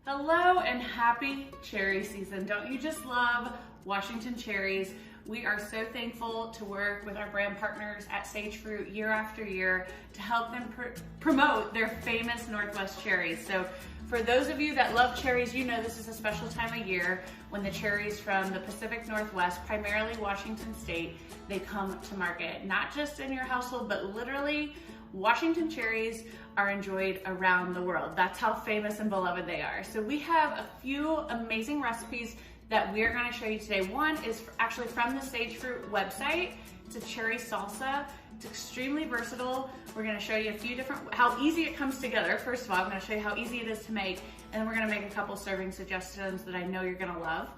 Hello and happy cherry season. Don't you just love Washington cherries? We are so thankful to work with our brand partners at Sage Fruit year after year to help them promote their famous Northwest cherries. So for those of you that love cherries, you know this is a special time of year when the cherries from the Pacific Northwest, primarily Washington State, they come to market. Not just in your household, but literally Washington cherries are enjoyed around the world. That's how famous and beloved they are. So we have a few amazing recipes that we're gonna show you today. One is actually from the Sage Fruit website. It's a cherry salsa. It's extremely versatile. We're gonna show you a few different, how easy it comes together. First of all, I'm gonna show you how easy it is to make, and then we're gonna make a couple serving suggestions that I know you're gonna love.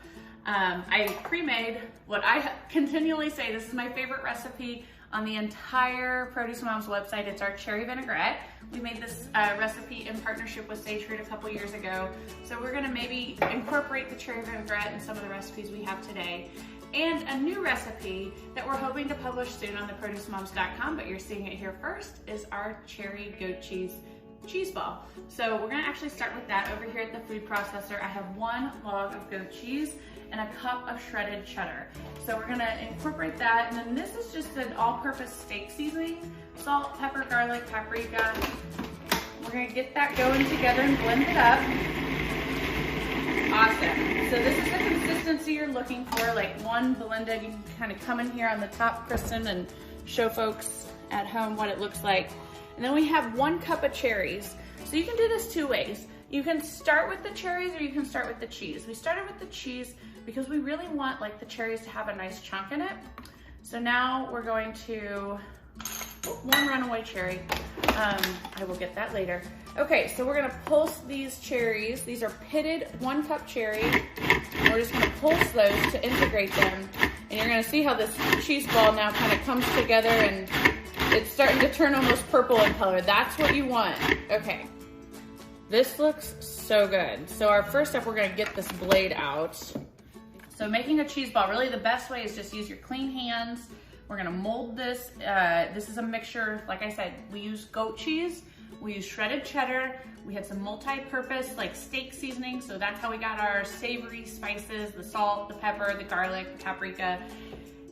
I pre-made what I continually say, this is my favorite recipe on the entire Produce Moms website. It's our cherry vinaigrette. We made this recipe in partnership with Sage Fruit a couple years ago. So we're gonna maybe incorporate the cherry vinaigrette in some of the recipes we have today. And a new recipe that we're hoping to publish soon on theproducemoms.com, but you're seeing it here first, is our cherry goat cheese ball. So we're gonna actually start with that. Over here at the food processor, I have 1 log of goat cheese and a cup of shredded cheddar. So we're gonna incorporate that, and then this is just an all-purpose steak seasoning, salt, pepper, garlic, paprika. We're gonna get that going together and blend it up. Awesome. So this is the consistency you're looking for, like one blended. You can kind of come in here on the top, Kristen, and show folks at home what it looks like. And then we have 1 cup of cherries. So you can do this 2 ways. You can start with the cherries or you can start with the cheese. We started with the cheese because we really want like the cherries to have a nice chunk in it. So now we're going to, 1 runaway cherry. I will get that later. Okay, so we're gonna pulse these cherries. These are pitted 1 cup cherry. We're just gonna pulse those to integrate them. And you're gonna see how this cheese ball now kind of comes together and it's starting to turn almost purple in color. That's what you want. Okay, this looks so good. So our first step, we're gonna get this blade out. So making a cheese ball, really the best way is just use your clean hands. We're gonna mold this. This is a mixture, like I said, we use goat cheese, we use shredded cheddar, we had some multi-purpose like steak seasoning, so that's how we got our savory spices, the salt, the pepper, the garlic, the paprika,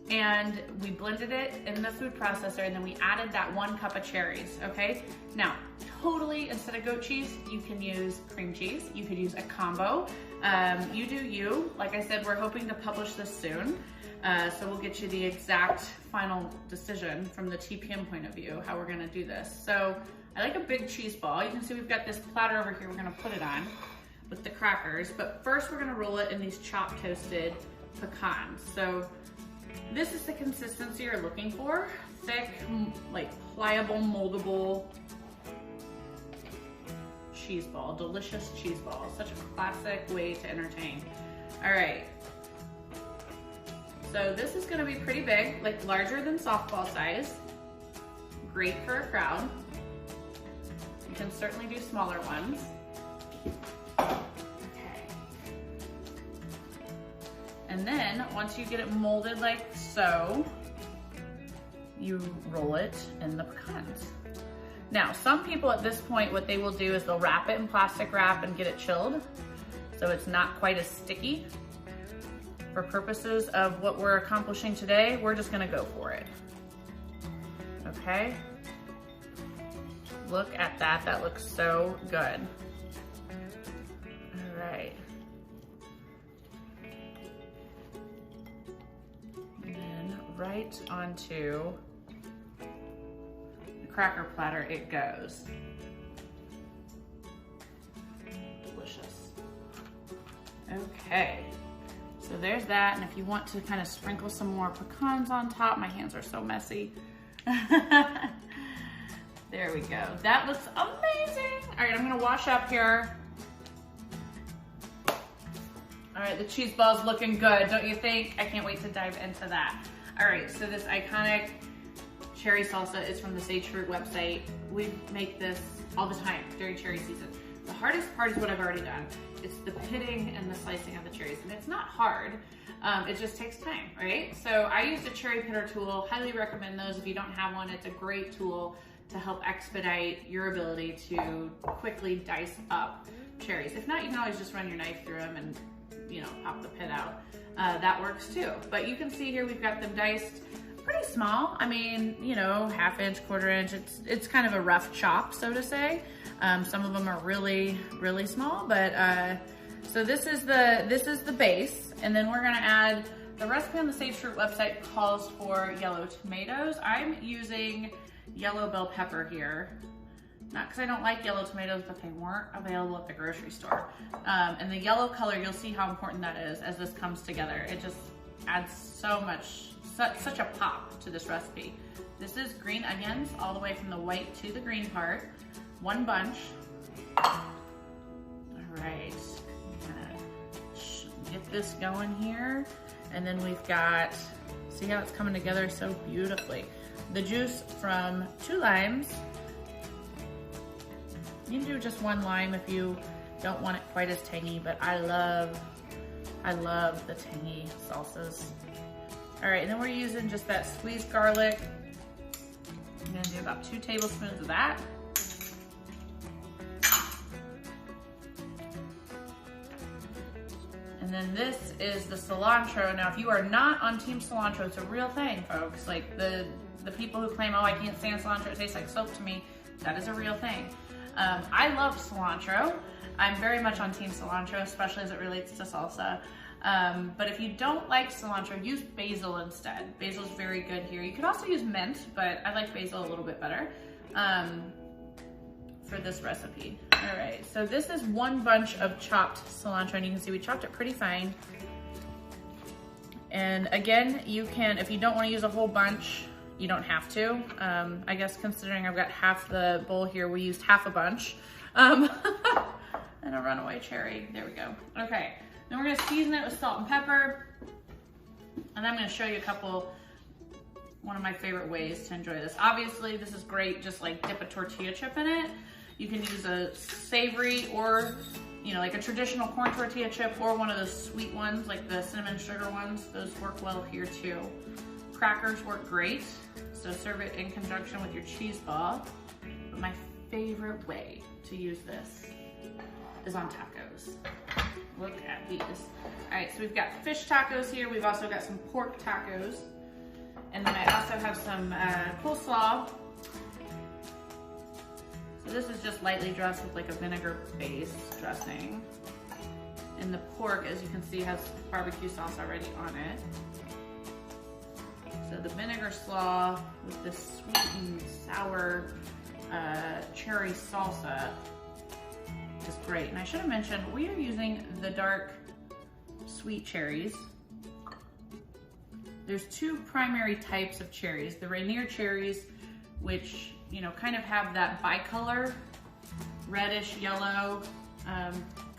and we blended it in the food processor, and then we added that 1 cup of cherries, okay? Now, totally, instead of goat cheese, you can use cream cheese, you could use a combo. You do you. Like I said, we're hoping to publish this soon. So we'll get you the exact final decision from the TPM point of view, how we're gonna do this. So I like a big cheese ball. You can see we've got this platter over here we're gonna put it on with the crackers, but first we're gonna roll it in these chopped toasted pecans. So this is the consistency you're looking for. Thick, like pliable, moldable cheese ball, delicious cheese ball. Such a classic way to entertain. All right. So this is gonna be pretty big, like larger than softball size. Great for a crowd. You can certainly do smaller ones. Okay. And then once you get it molded like so, you roll it in the pecans. Now, some people at this point, what they will do is they'll wrap it in plastic wrap and get it chilled, so it's not quite as sticky. For purposes of what we're accomplishing today, we're just gonna go for it. Okay? Look at that, that looks so good. All right. And then right onto the cracker platter it goes. Delicious. Okay. So there's that, and if you want to kind of sprinkle some more pecans on top, my hands are so messy. There we go. That looks amazing. All right, I'm gonna wash up here. All right, the cheese ball's looking good, don't you think? I can't wait to dive into that. All right, so this iconic cherry salsa is from the Sage Fruit website. We make this all the time during cherry season. The hardest part is what I've already done. It's the pitting and the slicing of the cherries, and it's not hard. It just takes time, right? So I used a cherry pitter tool. Highly recommend those if you don't have one. It's a great tool to help expedite your ability to quickly dice up cherries. If not, you can always just run your knife through them and, you know, pop the pit out. That works too. But you can see here we've got them diced pretty small. I mean, you know, 1/2 inch, 1/4 inch. It's kind of a rough chop, so to say. Some of them are really, really small, but so this is the base, and then we're gonna add, the recipe on the Sage Fruit website calls for yellow tomatoes. I'm using yellow bell pepper here. Not because I don't like yellow tomatoes, but they weren't available at the grocery store. And the yellow color, you'll see how important that is as this comes together. It just adds so much, such a pop to this recipe. This is green onions, all the way from the white to the green part. 1 bunch. All right, get this going here. And then we've got, see how it's coming together so beautifully. The juice from 2 limes. You can do just 1 lime if you don't want it quite as tangy, but I love the tangy salsas. All right, and then we're using just that squeezed garlic. I'm gonna do about 2 tablespoons of that. And then this is the cilantro. Now, if you are not on Team Cilantro, it's a real thing, folks. Like the people who claim, oh, I can't stand cilantro, it tastes like soap to me, that is a real thing. I love cilantro. I'm very much on Team Cilantro, especially as it relates to salsa. But if you don't like cilantro, use basil instead. Basil is very good here. You could also use mint, but I like basil a little bit better for this recipe. All right, so this is 1 bunch of chopped cilantro, and you can see we chopped it pretty fine. And again, you can, if you don't want to use a whole bunch, you don't have to. I guess considering I've got half the bowl here, we used half a bunch. And a runaway cherry, there we go. Okay, then we're gonna season it with salt and pepper. And I'm gonna show you one of my favorite ways to enjoy this. Obviously, this is great, just like dip a tortilla chip in it. You can use a savory or, you know, like a traditional corn tortilla chip, or one of those sweet ones, like the cinnamon sugar ones. Those work well here too. Crackers work great, so serve it in conjunction with your cheese ball. But my favorite way to use this is on tacos. Look at these. All right, so we've got fish tacos here. We've also got some pork tacos. And then I also have some coleslaw. So this is just lightly dressed with like a vinegar-based dressing. And the pork, as you can see, has barbecue sauce already on it. So the vinegar slaw with this sweet and sour cherry salsa is great. And I should have mentioned, we are using the dark sweet cherries. There's 2 primary types of cherries. The Rainier cherries, which, you know, kind of have that bicolor, reddish yellow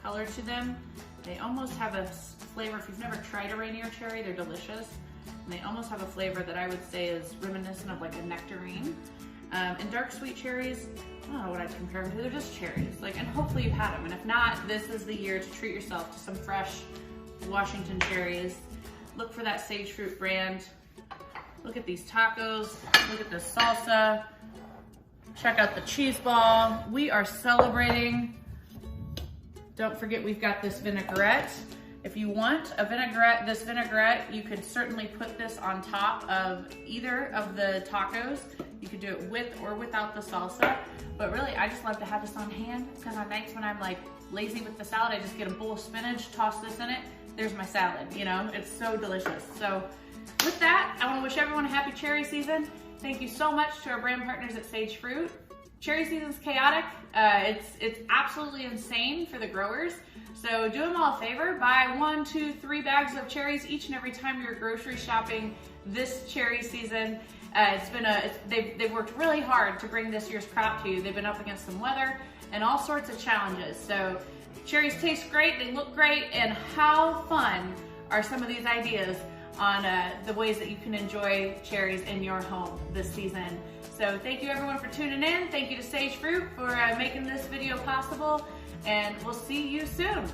color to them. They almost have a flavor, if you've never tried a Rainier cherry, they're delicious. And they almost have a flavor that I would say is reminiscent of like a nectarine. And dark sweet cherries, I don't know what I'd compare them to, they're just cherries. Like, and hopefully you've had them. And if not, this is the year to treat yourself to some fresh Washington cherries. Look for that Sage Fruit brand. Look at these tacos, look at this salsa. Check out the cheese ball. We are celebrating. Don't forget we've got this vinaigrette. If you want a vinaigrette, this vinaigrette, you could certainly put this on top of either of the tacos. You could do it with or without the salsa. But really, I just love to have this on hand, because on nights when I'm like lazy with the salad, I just get a bowl of spinach, toss this in it, there's my salad, you know? It's so delicious. So with that, I wanna wish everyone a happy cherry season. Thank you so much to our brand partners at Sage Fruit. Cherry season's chaotic. It's absolutely insane for the growers. So do them all a favor, buy 1, 2, 3 bags of cherries each and every time you're grocery shopping this cherry season. They've worked really hard to bring this year's crop to you. They've been up against some weather and all sorts of challenges. So cherries taste great, they look great, and how fun are some of these ideas on the ways that you can enjoy cherries in your home this season. So thank you everyone for tuning in. Thank you to Sage Fruit for making this video possible, and we'll see you soon.